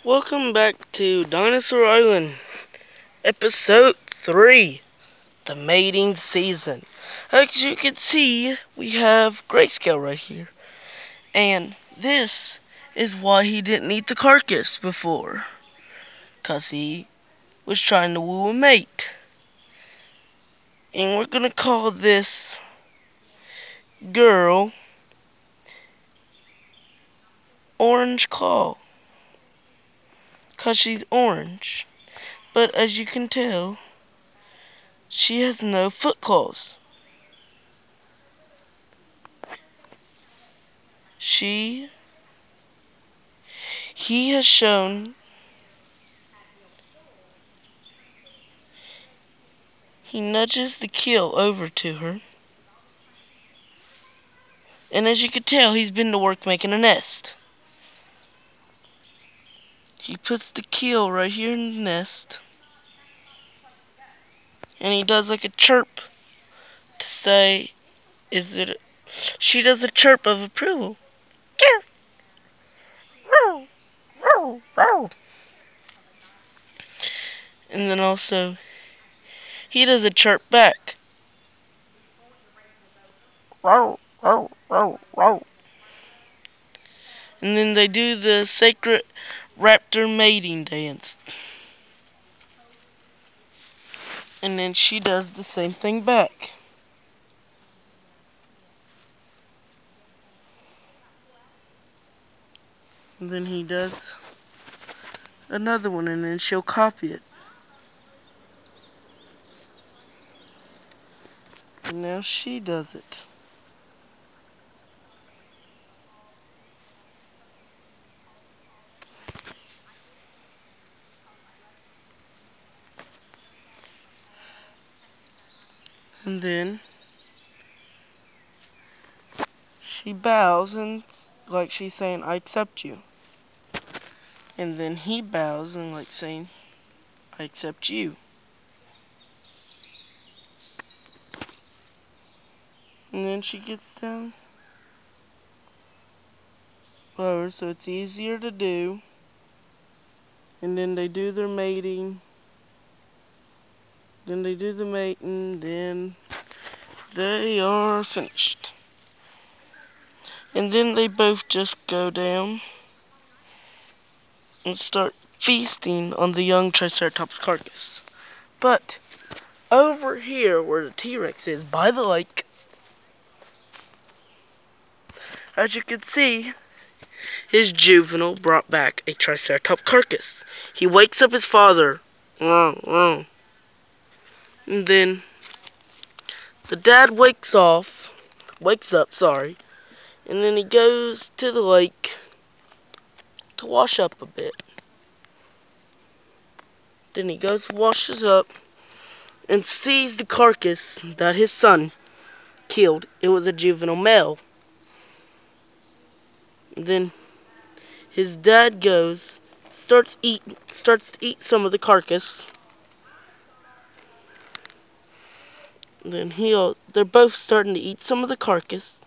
Welcome back to Dinosaur Island, Episode 3, the mating season. As you can see, we have Grayscale right here. And this is why he didn't eat the carcass before. Because he was trying to woo a mate. And we're going to call this girl Orange Claw. Because she's orange. But as you can tell, she has no foot claws. He has shown he nudges the kill over to her. And as you can tell, he's been to work making a nest. He puts the kill right here in the nest. And he does like a chirp to say, she does a chirp of approval. And then also, he does a chirp back. And then they do the sacred raptor mating dance. And then she does the same thing back. And then he does another one, and then she'll copy it. And now she does it. And then she bows and like she's saying, I accept you. And then he bows and like saying, I accept you. And then she gets down lower so it's easier to do. And then they do their mating. Then they do the mating. Then they are finished. And then they both just go down and start feasting on the young Triceratops carcass. But over here where the T-Rex is by the lake, as you can see, his juvenile brought back a Triceratops carcass. He wakes up his father. And then the dad wakes up, and then he goes to the lake to wash up a bit. Then he goes, washes up, and sees the carcass that his son killed. It was a juvenile male. And then his dad goes, starts to eat some of the carcass. And then they're both starting to eat some of the carcass.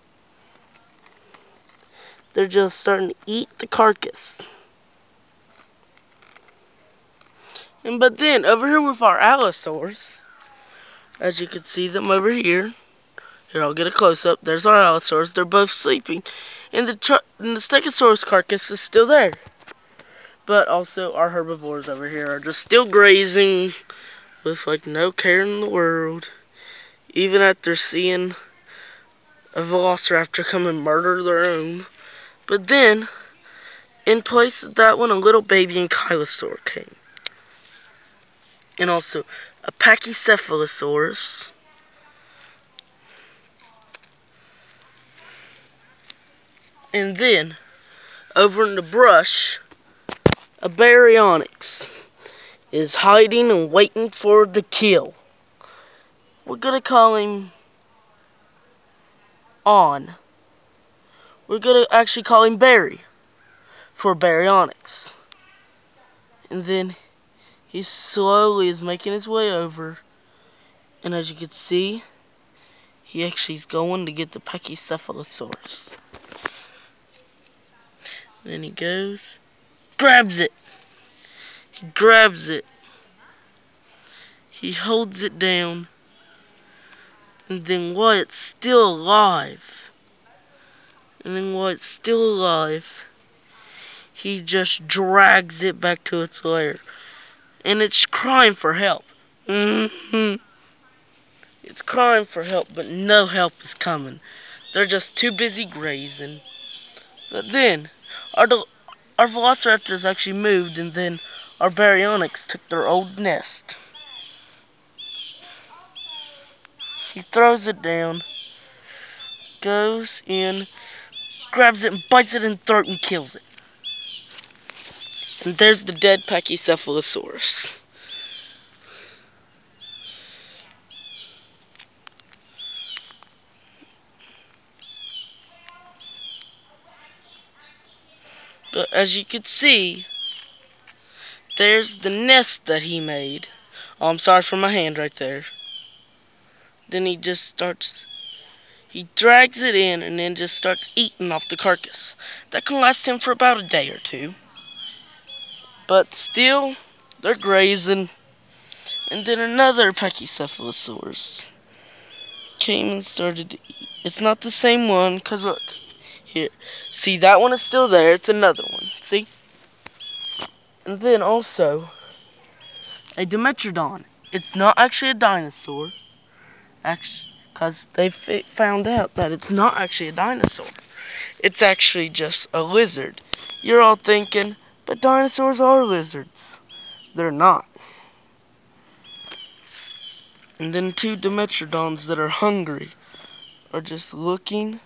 They're just starting to eat the carcass. But then, over here with our allosaurs, as you can see them over here. Here, I'll get a close-up. There's our allosaurs. They're both sleeping. And the Stegosaurus carcass is still there. But also, our herbivores over here are just still grazing with, like, no care in the world. Even after seeing a velociraptor come and murder their own. But then, in place of that one, a little baby ankylosaur came. And also, a pachycephalosaurus. And then, over in the brush, a baryonyx is hiding and waiting for the kill. We're gonna call him On. We're gonna actually call him Barry for baryonyx. And then he slowly is making his way over, and as you can see, he actually is going to get the Pachycephalosaurus. Then he goes, grabs it, He grabs it. He holds it down. And then while it's still alive, he just drags it back to its lair. And it's crying for help. It's crying for help, but no help is coming. They're just too busy grazing. But then, our velociraptors actually moved, and then our baryonyx took their old nest. He throws it down, goes in, grabs it and bites it in the throat and kills it. And there's the dead Pachycephalosaurus. But as you can see, there's the nest that he made. Oh, I'm sorry for my hand right there. Then he drags it in and then just starts eating off the carcass. That can last him for about a day or two. But still, they're grazing. And then another Pachycephalosaurus came and started to eat. It's not the same one, because look, here. See, that one is still there. It's another one. See? And then also, a Dimetrodon. It's not actually a dinosaur. Because they found out that it's not actually a dinosaur. It's actually just a lizard. You're all thinking, but dinosaurs are lizards. They're not. And then two Dimetrodons that are hungry are just looking.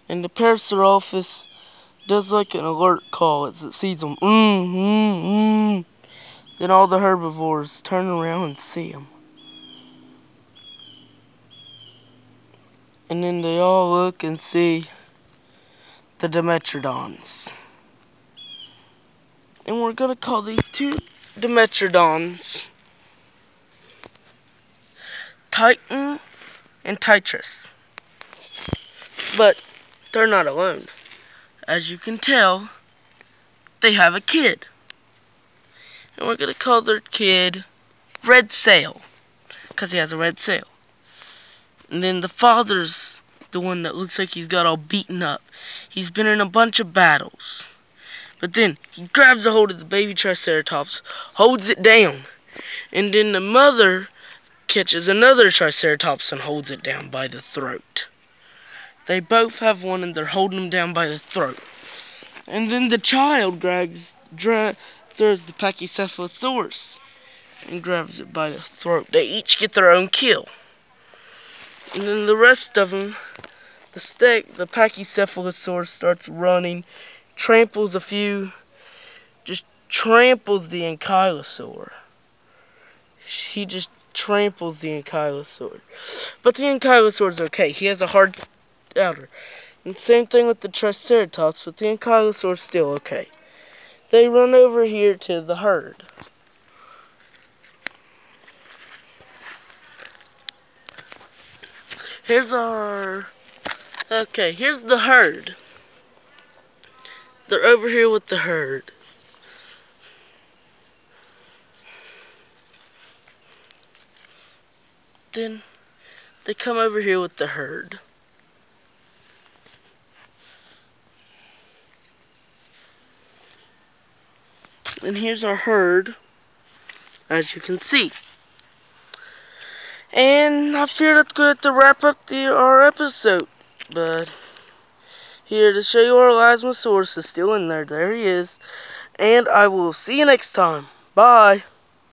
And the Parasaurolophus does like an alert call as it sees them. Then all the herbivores turn around and see them. And then they all look and see the Dimetrodons. And we're going to call these two Dimetrodons Titan and Titrus. But they're not alone. As you can tell, they have a kid. And we're going to call their kid Red Sail, because he has a red sail. And then the father's the one that looks like he's got all beaten up. He's been in a bunch of battles. But then he grabs a hold of the baby Triceratops, holds it down. And then the mother catches another Triceratops and holds it down by the throat. They both have one and they're holding him down by the throat. And then the child throws the Pachycephalosaurus and grabs it by the throat. They each get their own kill. And then the rest of them, the Pachycephalosaurus starts running, tramples a few, just tramples the Ankylosaur. He just tramples the Ankylosaur. But the Ankylosaur's okay. He has a hard outer. And same thing with the Triceratops, but the Ankylosaur's still okay. They run over here to the herd. Here's the herd. They're over here with the herd. Then they come over here with the herd. And here's our herd, as you can see. And I fear that's going to have to wrap up our episode. But here to show you our Elasmosaurus is still in there. There he is. And I will see you next time. Bye.